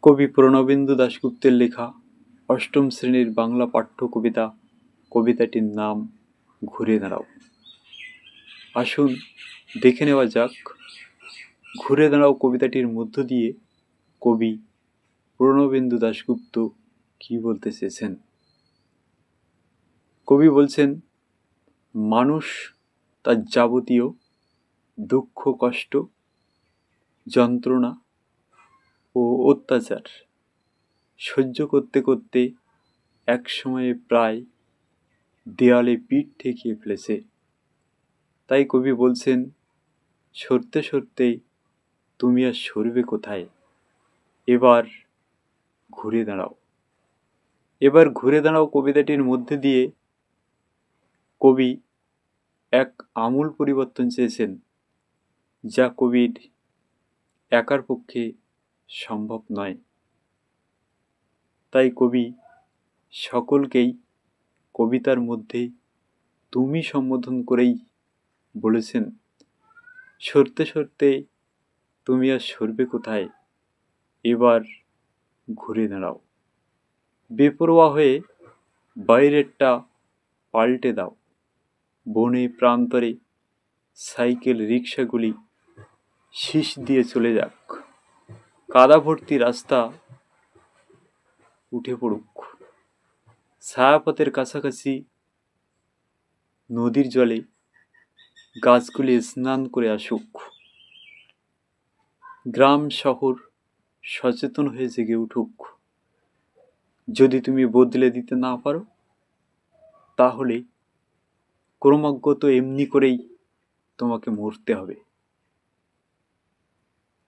কবি প্রণবেন্দু দাশগুপ্তের লেখা অষ্টম শ্রেণীর বাংলা পাঠ্য কবিতা। কবিতাটির নাম ঘুরে দাঁড়াও। আসুন দেখে নেওয়া যাক ঘুরে দাঁড়াও কবিতাটির মধ্য দিয়ে কবি প্রণবেন্দু দাশগুপ্ত কি বলতে চেয়েছেন। কবি বলছেন, মানুষ তার যাবতীয় দুঃখ, কষ্ট, যন্ত্রণা ও অত্যাচার সহ্য করতে করতে এক সময়ে প্রায় দেয়ালে পিঠ ঠেকিয়ে ফেলেছে। তাই কবি বলছেন, সরতে সরতে তুমি আর সরবে কোথায়, এবার ঘুরে দাঁড়াও। এবার ঘুরে দাঁড়াও কবিতাটির মধ্যে দিয়ে কবি এক আমূল পরিবর্তন চেয়েছেন, যা কবির একার পক্ষে সম্ভব নয়। তাই কবি সকলকেই কবিতার মধ্যে তুমি সম্বোধন করেই বলেছেন, সরতে সরতে তুমি আর সরবে কোথায়, এবার ঘুরে দাঁড়াও। বেপরোয়া হয়ে বাইরেরটা পাল্টে দাও। বনে প্রান্তরে সাইকেল রিক্সাগুলি শীষ দিয়ে চলে যাক। কাদা ভর্তি রাস্তা উঠে পড়ুক। ছায়াপথের কাছাকাছি নদীর জলে গাছগুলি স্নান করে আসুক। গ্রাম শহর সচেতন হয়ে জেগে উঠুক। যদি তুমি বদলে দিতে না পারো, তাহলে ক্রমাগত এমনি করেই তোমাকে মরতে হবে।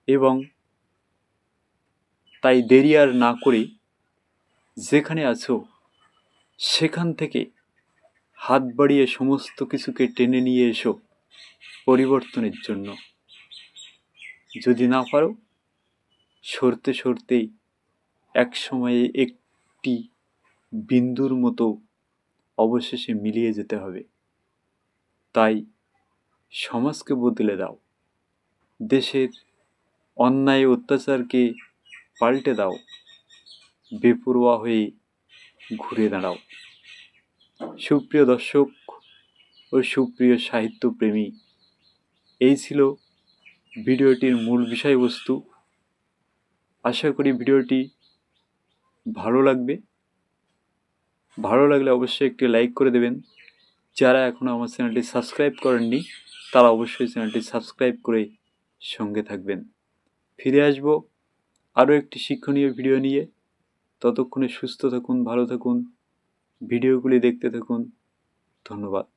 এবং তাই দেরি আর না করে যেখানে আছো সেখান থেকে হাত বাড়িয়ে সমস্ত কিছুকে টেনে নিয়ে এসো পরিবর্তনের জন্য। যদি না পারো, সরতে সরতেই এক সময়ে একটি বিন্দুর মতো অবশেষে মিলিয়ে যেতে হবে। তাই সমাজকে বদলে দাও, দেশের অন্যায় অত্যাচারকে পাল্টে দাও, বেপরোয়া হয়ে ঘুরে দাঁড়াও। সুপ্রিয় দর্শক ও সুপ্রিয় সাহিত্যপ্রেমী, এই ছিল ভিডিওটির মূল বিষয়বস্তু। আশা করি ভিডিওটি ভালো লাগবে। ভালো লাগলে অবশ্যই একটি লাইক করে দেবেন। যারা এখনও আমার চ্যানেলটি সাবস্ক্রাইব করেননি, তারা অবশ্যই চ্যানেলটি সাবস্ক্রাইব করে সঙ্গে থাকবেন। ফিরে আসব আরও একটি শিক্ষণীয় ভিডিও নিয়ে। ততক্ষণে সুস্থ থাকুন, ভালো থাকুন, ভিডিওগুলি দেখতে থাকুন। ধন্যবাদ।